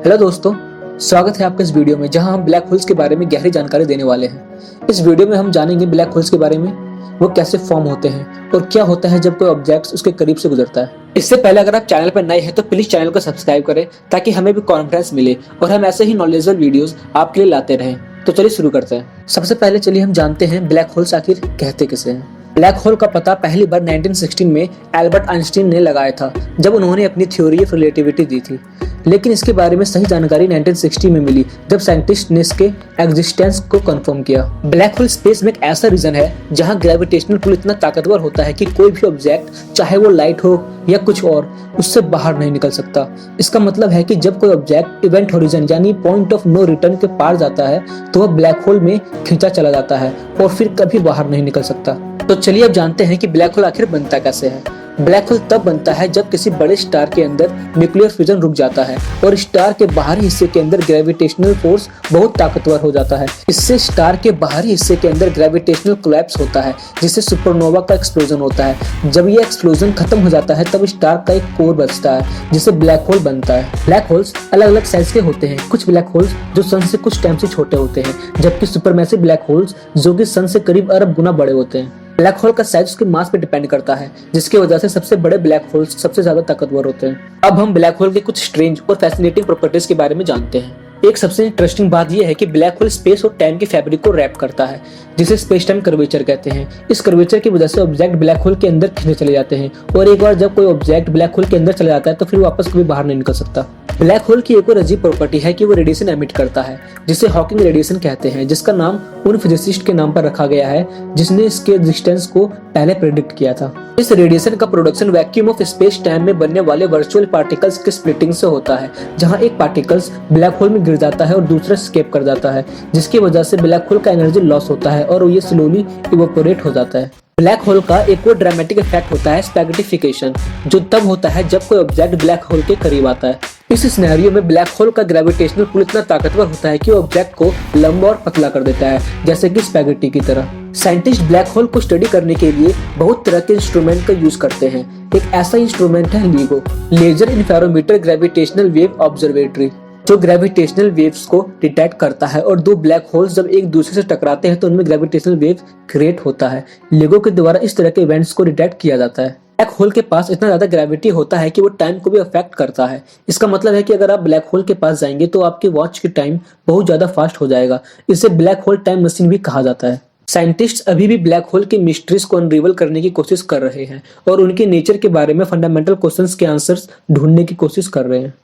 Hello दोस्तों, स्वागत है आपका इस वीडियो में जहां हम ब्लैक होल्स के बारे में गहरी जानकारी देने वाले हैं। इस वीडियो में हम जानेंगे ब्लैक होल्स के बारे में, वो कैसे फॉर्म होते हैं और क्या होता है जब कोई ऑब्जेक्ट उसके करीब से गुजरता है। इससे पहले अगर आप चैनल पर नए हैं तो प्लीज चैनल को सब्सक्राइब करें ताकि हमें भी कॉन्फिडेंस मिले और हम ऐसे ही नॉलेजेबल वीडियोस आपके लिए लाते रहें। तो चलिए शुरू करते हैं। सबसे पहले चलिए हम जानते हैं ब्लैक होल्स आखिर कहते किसे हैं। ब्लैक होल का पता पहली बार 1916 में एल्बर्ट आइंस्टीन ने लगाया था जब उन्होंने अपनी थ्योरी ऑफ रिलेटिविटी दी थी। लेकिन इसके बारे में सही जानकारी 1960 में मिली जब साइंटिस्ट ने इसके एग्जिस्टेंस को कंफर्म किया। ब्लैक होल स्पेस में एक ऐसा रीजन है जहां ग्रेविटेशनल पुल इतना ताकतवर होता है कि कोई भी ऑब्जेक्ट, चाहे वो लाइट हो या कुछ और, उससे बाहर नहीं निकल सकता। इसका मतलब है कि जब कोई ऑब्जेक्ट इवेंट होरिजन यानी पॉइंट ऑफ नो रिटर्न के पार जाता है तो वह ब्लैक होल में खींचा चला जाता है और फिर कभी बाहर नहीं निकल सकता। तो चलिए अब जानते हैं कि ब्लैक होल आखिर बनता कैसे है। ब्लैक होल तब बनता है जब किसी बड़े स्टार के अंदर न्यूक्लियर फ्यूजन रुक जाता है और स्टार के बाहरी हिस्से के अंदर ग्रेविटेशनल फोर्स बहुत ताकतवर हो जाता है। इससे स्टार के बाहरी हिस्से के अंदर ग्रेविटेशनल कोलैप्स होता है जिससे सुपरनोवा का एक्सप्लोजन होता है। जब ये एक्सप्लोजन खत्म हो जाता है तब स्टार का एक कोर बचता है जिससे ब्लैक होल बनता है। ब्लैक होल्स अलग अलग साइज के होते हैं। कुछ ब्लैक होल्स जो सन से कुछ टाइम से छोटे होते हैं, जबकि सुपरमैसिव ब्लैक होल्स जो कि सन से करीब अरब गुना बड़े होते हैं। ब्लैक होल का साइज उसके मास पे डिपेंड करता है, जिसकी वजह से सबसे बड़े ब्लैक होल्स सबसे ज्यादा ताकतवर होते हैं। अब हम ब्लैक होल के कुछ स्ट्रेंज और फैसिनेटिंग प्रॉपर्टीज के बारे में जानते हैं। एक सबसे इंटरेस्टिंग बात यह है कि ब्लैक होल स्पेस और टाइम के फैब्रिक को रैप करता है, जिसे स्पेस टाइम कर्वेचर कहते हैं। इस कर्वेचर की वजह से ऑब्जेक्ट ब्लैक होल के अंदर खींचे चले जाते हैं और एक बार जब कोई ऑब्जेक्ट ब्लैक होल के अंदर चला जाता है तो फिर वापस कभी बाहर नहीं निकल सकता। ब्लैक होल की एक और अजीब प्रॉपर्टी है कि वो रेडिएशन एमिट करता है, जिसे हॉकिंग रेडिएशन कहते हैं, जिसका नाम उन फिजिसिस्ट के नाम पर रखा गया है जिसने इसके एग्जिस्टेंस को पहले प्रेडिक्ट किया था। इस रेडिएशन का production vacuum of space time में बनने वाले वर्चुअल पार्टिकल्स के स्प्लिटिंग से होता है, जहां एक पार्टिकल्स ब्लैक होल में गिर जाता है और दूसरा एस्केप कर जाता है, जिसकी वजह से ब्लैक होल का एनर्जी लॉस होता है और ये स्लोली इवोपोरेट हो जाता है। ब्लैक होल का एक और ड्रामेटिक इफेक्ट होता है स्पैगेटिफिकेशन, जो तब होता है जब कोई ऑब्जेक्ट ब्लैक होल के करीब आता है। इस सिनेरियो में ब्लैक होल का ग्रेविटेशनल पुल इतना ताकतवर होता है कि वो ऑब्जेक्ट को लंबा और पतला कर देता है, जैसे कि स्पैगेटी की तरह। साइंटिस्ट ब्लैक होल को स्टडी करने के लिए बहुत तरह के इंस्ट्रूमेंट का यूज करते हैं। एक ऐसा इंस्ट्रूमेंट है LIGO, laser interferometer gravitational wave observatory, जो ग्रेविटेशनल वेव्स को डिटेक्ट करता है और दो ब्लैक होल्स जब एक दूसरे से टकराते हैं तो उनमें ग्रेविटेशनल वेव क्रिएट होता है। LIGO के द्वारा इस तरह के इवेंट्स को डिटेक्ट किया जाता है। ब्लैक होल के पास इतना ज्यादा ग्रेविटी होता है कि वो टाइम को भी अफेक्ट करता है। इसका मतलब है कि अगर आप ब्लैक होल के पास जाएंगे तो आपके वॉच की टाइम बहुत ज्यादा फास्ट हो जाएगा। इसे ब्लैक होल टाइम मशीन भी कहा जाता है। साइंटिस्ट अभी भी ब्लैक होल की मिस्ट्रीज को अनरिवल करने की कोशिश कर रहे हैं और उनके नेचर के बारे में फंडामेंटल क्वेश्चंस के आंसर्स ढूंढने की कोशिश कर रहे हैं।